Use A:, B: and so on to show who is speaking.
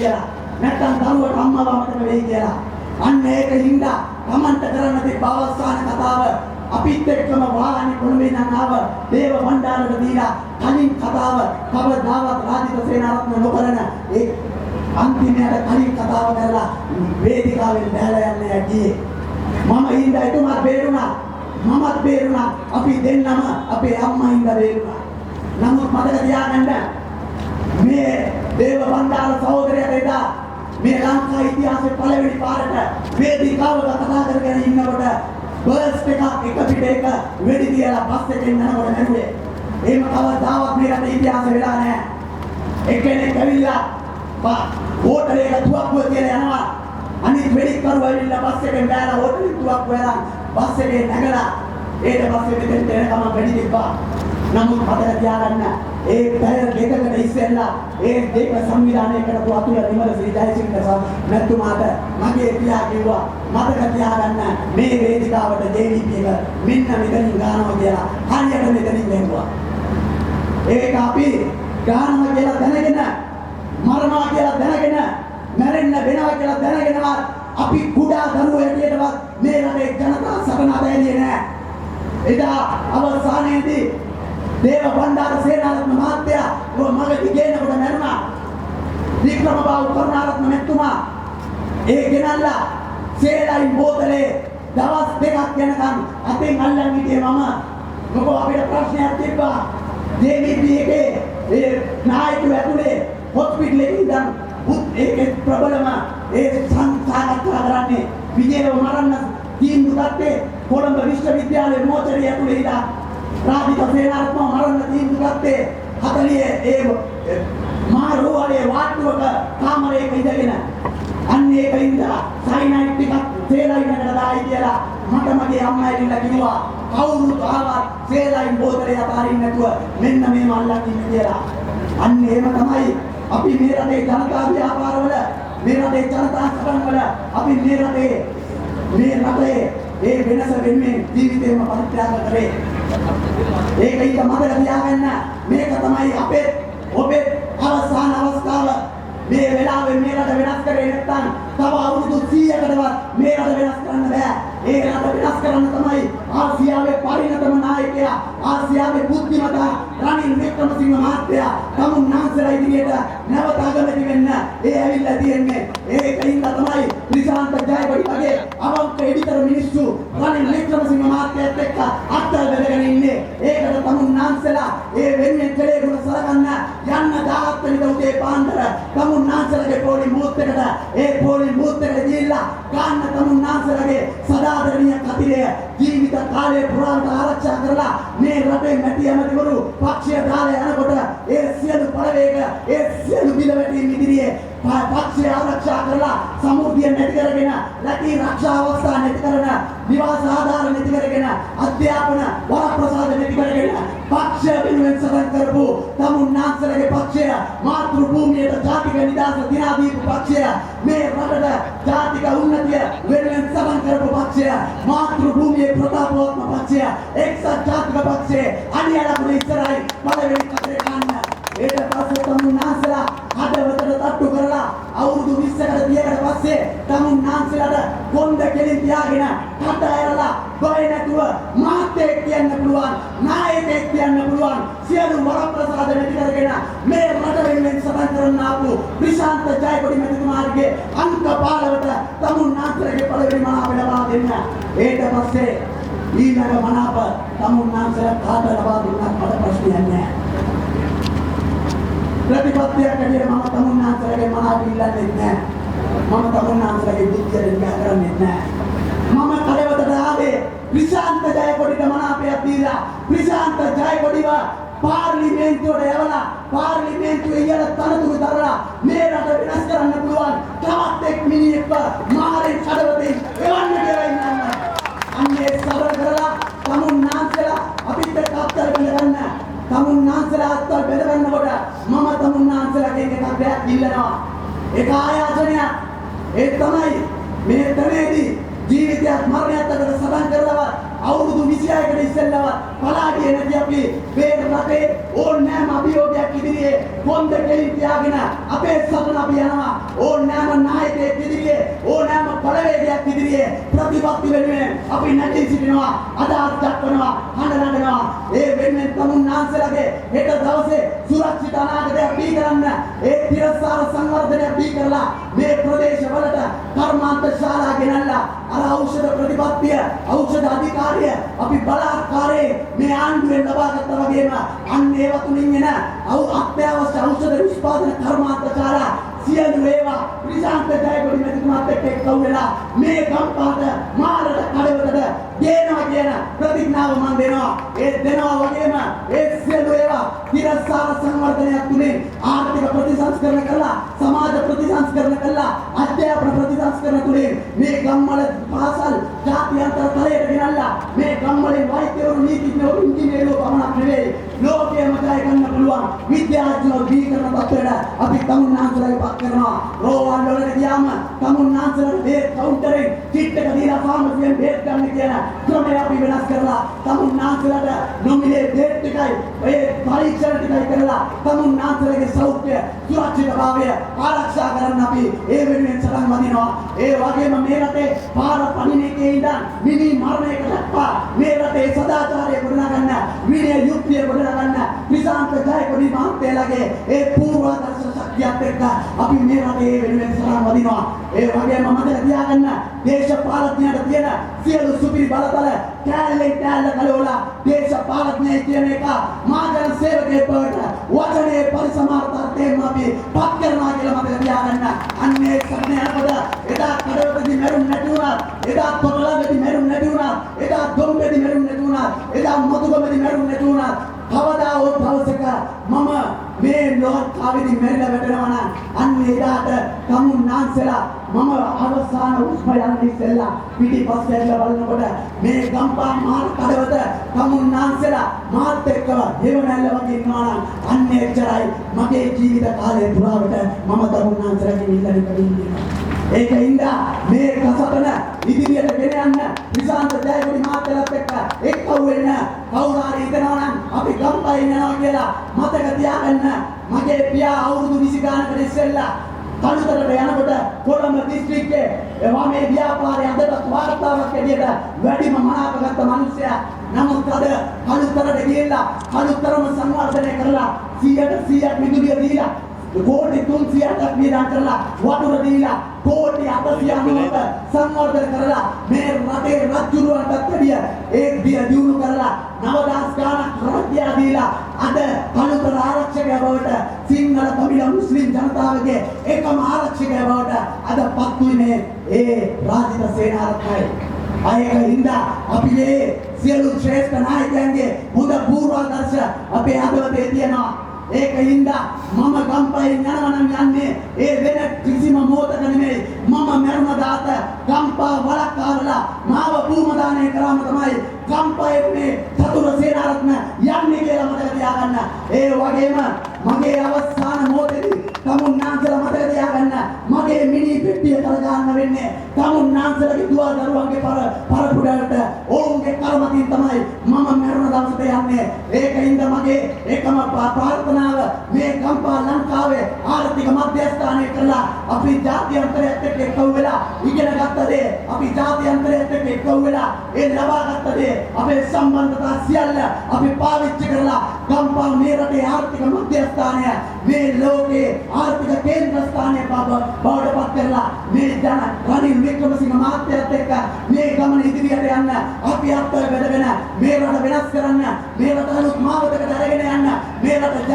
A: කියලා. නැත්තම් දරුවට අම්මව අමතක වෙයි කියලා. අන්න ඒකින්ද තමන්ට කරන්න තිබ්බ අවසාන කතාව අපිත් එක්කම වාහනේ කොළඹේ නම් ආව දේව භණ්ඩාරට දීලා කලින් කතාව කවදාවත් රාජිත සේනාරත්න නොකරන ඒ අන්තිමයට කලින් කතාව කරලා වේදිකාවෙන් බැලලා යන්නේ ගියේ. මම හින්දා එතුමාත් බේරුණා. මමත් බේරුණා. අපි දෙන්නම අපේ අම්මා හින්දා බේරුණා. නමුත් මතක තියාගන්න මේ දේව භණ්ඩාර සහෝදරයාට එදා මේ ලංකා ඉතිහාසයේ පළවෙනි පාරට වේදිකාවක කතා කරගෙන ඉන්නකොට බර්ස්ට් එකක් එක පිට එක වෙඩි තියලා බස් එකෙන් යනකොට නැරුවේ. එහෙම කවදාවත් මේ රටේ ඉතිහාසෙ වෙලා නැහැ. එක්කෙනෙක් ඇවිල්ලා හෝටලයක තුවක්කුව තියලා යනවා. අනිත් වෙඩික්කරු ඇවිල්ලා බස් එකෙන් බෑලා හෝටලෙ තුවක්කුව වෙලා බස් එකේ නැගලා ඊට පස්සේ මෙතෙන්ට එනකම වෙඩි තිබ්බා. නමුත් මතක තියාගන්න ඒ පැය දෙකකට ඉස්සෙල්ලා ඒ දෙක සංවිධානය කරපු අතුල විමල ශ්‍රී ජයසිංහ මැතිතුමාට මගේ පියා කිව්වා මතක තියාගන්න මේ වේදිකාවට JVP එක මෙන්න මෙතනින් ගන්නවා කියලා හරියට මෙතනින් ගෙන්නුවා. ඒක අපි ගන්නවා කියලා දැනගෙන මරනවා කියලා දැනගෙන මැරෙන්න වෙනවා කියලා දැනගෙනවත් අපි කුඩා දරුවෝ හැටියටවත් මේ රටේ ජනතා සටන අතහැරියේ නැහැ. එදා අවසානයේදී දේව භණ්ඩාර සේනාරත්න මහත්තයා මගදී ගේනකොට මැරුණා. වික්‍රමබාහු කරුණාරත්න මැතිතුමා ඒ ගෙනල්ලා සේලයින් බෝතලේ දවස් දෙකක් යනකම් අතෙන් අල්ලන් හිටියේ මම. මොකද අපිට ප්‍රශ්නයක් තිබ්බා. JVP එකේ ඒ නායකයෝ ඇතුලේ හොස්පිටල් එකේ ඉඳන් ඒකේ ප්‍රබලම ඒ සංසාරකතා කරන්නේ විජේව මරන්න තීන්දුව ගත්තේ කොළඹ විශ්වවිද්‍යාලයේ මෝචරිය ඇතුලේ ඉඳන් රාජිත සේනාරත්න මරන්න තීන්දුව ගත්තේ 40 ඒ මාරුවලේ වාට්ටුවක කාමරයක ඉඳගෙන අන්න ඒකින්ද සයිනයිට් ටිකක් සේලයිනකට දායි කියලා මට මගේ අම්මා ඇවිල්ලා කිව්වා කවුරුත් ආවත් සේලයින් බෝතලේ අතාරින්න නැතුව මෙන්න මේ මල්ලක් ඉන්නේ කියලා. අන්න එහෙම තමයි අපි මේ රටේ ජනතා ව්‍යාපාරවල මේ රටේ ජනතා සටන්වල අපි මේ රටේ ඒ වෙනස වෙනුවෙන් ජීවිතේම පරිත්‍යාග කරේ. ඒකින්ද මතක තියාගන්න මේක තමයි අපේ ඔබේ අවසාන අවස්ථාව. මේ වෙලාවේ මේ රට වෙනස් කරේ නැත්නම් තව අවුරුදු 100කටවත් මේ රට වෙනස් කරන්න බෑ. ඒ රට වෙනස් කරන්න තමයි ආසියාවේ පරිණතම නායකයා ආසියාවේ බුද්ධිමත රනිල් වික්‍රමසිංහ මහත්තයා තමුන්නාන්සලා ඉදිරියට නැවත අගමැති වෙන්න ඒ ඇවිල්ලා තියෙන්නේ. ඒකින්ද තමයි ත්‍රිශාන්ත ජයකොඩි වගේ අවංක එඩිටර් මිනිස්සු රනිල් වික්‍රමසිංහ මහත්තයාත් එක්ක අත්දැක බෙදගෙන ඉන්නේ. ඒකට තමුන්නාන්සලා ඒ වෙන්නේ කලේ ගුණ සලකන්න යන්න 17 වෙනිදා උදේ පාන්දර තමුන්නාන්සලාගේ පොලිස් බූත් එකට ඒ පොලිස් බූත් එකට ගිහිල්ලා ගන්න තමුන්නාන්සලාගේ සදාදරණීය කතිරය ජීවිත කාලය පුරාවට ආරක්ෂා කරලා මේ රටේ මැති ඇමතිවරු පක්ෂය දාලා යනකොට ඒ සියලු බලවේග ඒ සියලු බිලවැටීම් ඉදිරියේ පක්ෂය ආරක්ෂා කරලා සමෘද්ධිය නැති කරගෙන රැකී ආරක්ෂා අවස්ථා නැති කරන නිවාස ආධාර නැති කරගෙන අධ්‍යාපන වරප්‍රසාද නැති කරගෙන පක්ෂය වෙනුවෙන් සටන් කරපු තමුන්නාන්සලාගේ පක්ෂය මාතෘ භූමියට ජාතික නිදහස දිනා දීපු පක්ෂය මේ රටට ජාතික උන්නතිය වෙනුවෙන් සටන් කරපු පක්ෂය මාතෘ භූමියේ ප්‍රතාපවත්ම පක්ෂය එක්සත් ජාතික පක්ෂය අනියලපුර ඉස්සරහයි පළවෙනි කතරේ ගන්න. ඊට පස්සේ තමුන්නාන්සලා හදවතට තට්ටු කරලා අවුරුදු 20කට 30කට පස්සේ තමුන්නාන්සලාට කොන්ද කෙලින් තියාගෙන කට ඇරලා බය නැතුව මාතෙක් කියන්න පුළුවන් නායකයෙක් කියන්න පුළුවන් සියලු වරප්‍රසාද නැති කරගෙන මේ රට වෙනුවෙන් සටන් කරන්න ආපු ත්‍රිශාන්ත ජයකොඩි මැතිතුමාගේ අංක 15ට තමුන්නාන්සලාගේ පළවෙනි මනාප ලබා දෙන්න. ඊට පස්සේ ඊළඟ මනාප තමුන්නාන්සලා කාට ලබා දුන්නත් මට ප්‍රශ්නයක් නැහැ. ප්‍රතිපත්තියක් ඇටියට මම තමුන්නාන්සලාගේ මනාප ඉල්ලන්නේ නැහැ. මම තමුන්නාන්සලාගේ බුද්ධියට නිකා කරන්නේ නැහැ. මම කඩවතට ආවේ ත්‍රිශාන්ත ජයකොඩිට මනාපයක් දීලා ත්‍රිශාන්ත ජයකොඩිව පාර්ලිමේන්තුවට යවලා පාර්ලිමේන්තුවේ ඉහළ තනතුරු දරලා මේ රට වෙනස් කරන්න පුළුවන් තවත් එක් මිනිහෙක්ව මාරේ කඩවතෙන් එවන්න කියලා ඉන්නවා. අන්නේ සබර කරලා තමුන්නාන්සලා අපිට කාත්තර බඳගන්න තමුන්නාන්සලා අත්තල් බඳගන්නකොට මම තමුන්නාන්සලාගෙන් එකක් දෙයක් ඉල්ලනවා. ඒක ආයාසනයක්. ඒ තමයි මේ තරේදී ජීවිතයක් මරණයක් අතර සටන් කරලා අවුරුදු 26කට ඉස්සෙල්ලව පලාඩිය නැති අපි මේ රටේ ඕනෑම අභියෝගයක් ඉදිරියේ කොන්ද කෙලින් තියාගෙන අපේ සටන අපි යනවා. ඕනෑම නායකයෙක් ඉදිරියේ ඕනෑම බලවේගයක් ඉදිරියේ ප්‍රතිපත්ති වෙනුවෙන් අපි නැගී සිටිනවා. අදහස් දක්වනවා, හඬ නගනවා. ඒ වෙනුවෙන් තමුන්නාන්සේලාගේ හෙට දවසේ සුරක්ෂිත අනාගතයක් බිහි කරන්න ඒ තිරසාර සංවර්ධනයක් බිහි කරලා මේ ප්‍රදේශවලට කර්මාන්ත ශාලා ගෙනල්ලා අර ඖෂධ ප්‍රතිපත්තිය ඖෂධ අධිකාරිය අපි බලාත්කාරයේ මේ ආණ්ඩුවෙන් ලබා ගත්තා වගේම අන්න ඒව තුලින් එන අත්‍යවශ්‍ය ඖෂධ නිෂ්පාදන කර්මාන්ත ශාලා සියලු ඒවා ප්‍රශාන්ත ජයකොඩි මැතිතුමාත් එක්ක එක්ව වෙලා මේ ගම්පාට මාළට කඩවතට දෙනවා කියන ප්‍රතිඥාව මම දෙනවා. ඒ දෙනවා වගේම ඒ සියලු ඒවා තිරසාර සංවර්ධනයක් තුලින් ආර්ථික ප්‍රතිසංස්කරණ කළා, සමාජ ප්‍රතිසංස්කරණ කළා, අධ්‍යාපන ප්‍රතිසංස්කරණ තුලින් මේ ගම්වල පාසල් ජාත්‍යන්තර තලයට ගෙනල්ලා මේ ගම්වලින් වෛද්‍යවරු, නීතිඥවරු, ඉංජිනේරුවෝ පමණක් නෙවෙයි ලෝකයේම ජය ගන්න පුළුවන් විද්‍යාඥයෝ බිහි කරන තත්ත්වයට අපි තමුන්නාන්සලාගේ පත් කරනවා. රෝහල් වලට ගියාම තමුන්නාන්සලාට බේත් කවුන්ටරෙන් කිට් එක දීලා ෆාමසියෙන් බේත් ගන්න කියන ක්‍රමය අපි වෙනස් කරලා තමුන්නාන්සලාට නොමිලේ බේත් ටිකයි ඔය පරීක්ෂණ ටිකයි කරලා තමුන්නාන්සලාගේ සෞඛ්‍ය සුරක්ෂිතභාවය ආරක්ෂා කරන්න අපි ඒ වෙනුවෙන් සටන් වදිනවා. ඒ වගේම මේ රටේ පාර පණින එකේ ඉඳන් මිනි මරණයකට දක්වා මේ රටේ සදාචාරය ගොඩනගන්න, විනය යුක්තිය ගොඩනගන්න ප්‍රශාන්ත ජයකොඩි මහත්තයාගේ ඒ පූර්වාදර්ශ ශක්තියත් එක්ක අපි මේ රටේ වෙනුවෙන් සටන් වදිනවා. ඒ වගේම මතක තියාගන්න දේශපාලඥයන්ට තියෙන සියලු සුපිරි බලතල කෑල්ලෙන් කෑල්ල කලවලා දේශපාලඥය කියන එක මාජන සේවකයෙක් බවට වචනේ පරිසමාර්ථයෙන් අපි පත් කරනවා කියලා මතක තියාගන්න. අන්නේ සම්නේ යනකොට එදා කඩවතදී මරුන් නැති වුණා, එදා තොටලගදී මරුන් නැති වුණා, එදා දොම්බෙදී මරුන් නැති වුණා, එදා මතුගමදී මරුන් නැති වුණා. කවදා හෝ දවසක මම මේ ලෝකාවේදී මැරිලා වැටෙනවා නම් අන්න එදාට තමුන්නාන්සලා මම අවසාන උස්ම යන්න ඉස්සෙල්ලා පිටිපස්සේ ඇවිල්ලා බලනකොට මේ ගම්පා මාන කඩවත තමුන්නාන්සලා මාත් එක්කව දෙවනැල්ල වගේ ඉන්නවා නම් අන්න එච්චරයි මගේ ජීවිත කාලය පුරාවට මම තමුන්නාන්සලාගේ ඉල්ලන කඩින්නවා. ඒකින්ද මේ කසටන ඉදිරියට ගෙන යන්න ප්‍රශාන්ත ජයකොඩි මහත්තයාත් එක්ක එක්ව වෙන්න කවුරු හරි හිතනවා නම් අපි ගම්පා ඉන්නවා කියලා මතක තියාගන්න. මගේ පියා අවුරුදු 20 ගානකට ඉස්සෙල්ලා කළුතරට යනකොට කොළඹ දිස්ත්‍රික්කයේ වමේ ව්‍යාපාරයේ අදට වාර්තාවක් ඇදියට වැඩිම මනාපගත්ත මිනිසයා. නමුත් අද කළුතරට ගිහිල්ලා කළුතරම සංවර්ධනය කරලා 100% විදුලිය දීලා කෝටි 300ක් වියදම් කරලා වතුර දීලා කෝටි 890ක සංවර්ධන කරලා මේ රටේ රජුරුවන්ටත් වැඩිය ඒ දියුණු කරලා 9000 ගානක් රජ්‍ය දීලා අද කළුතර ආරක්ෂකයා බවට සිංහල තමිල මුස්ලිම් ජනතාවගේ එකම ආරක්ෂකයා බවට අද පත් වුණේ ඒ රාජිත සේනාරත්නයි. අයකින්ද අපි මේ සියලු ශ්‍රේෂ්ඨ නායකයන්ගේ හොඳ පූර්වාදර්ශ අපේ හදවතේ තියෙනවා. ඒකින්ද මම ගම්පහෙන් යනවා නම් යන්නේ ඒ වෙන කිසිම මොහොතක නෙමෙයි. මම මරුණ දාත ගම්පහ වලක්කාරලා මාව භූමදානය කරාම තමයි ගම්පහෙන් මේ චතුර සේනාරත්න යන්නේ කියලා මතක තියාගන්න. ඒ වගේම මගේ අවසාන මොහොතේදී තමුන්නාන්සලා මතක තියාගන්න මගේ මිනි පෙට්ටිය කරගන්න වෙන්නේ තමුන්නාන්සලාගේ දුව දරුවන්ගේ පරපුඩට ඔවුන්ගේ කර්මකින් තමයි මම මරුණ දවසට යන්නේ. ඒකින්ද මගේ එකම ප්‍රාර්ථනාව මේ ගම්පහ ලංකාවේ ආර්ථික මධ්‍යස්ථානය කරලා අපි ජාත්‍යන්තරයත් එක්ක එක්ව වෙලා ඉගෙන ගත්ත දේ අපි ජාත්‍යන්තරයත් එක්ක එක්ව වෙලා ඒ ලබා ගත්ත දේ අපේ සම්බන්ධතා සියල්ල අපි පාවිච්චි කරලා ගම්පහ මේ රටේ ආර්ථික මධ්‍යස්ථානය මේ ලෝකේ ආර්ථික කේන්ද්‍රස්ථානය බවට පත් කරලා මේ ජන රනිල් වික්‍රමසිංහ මහත්තයාත් එක්ක මේ ගමන ඉදිරියට යන්න අපි අත්වල බෙදගෙන මේ රට වෙනස් කරන්න මේ රට අලුත් මාවතකට අරගෙන යන්න මේ රට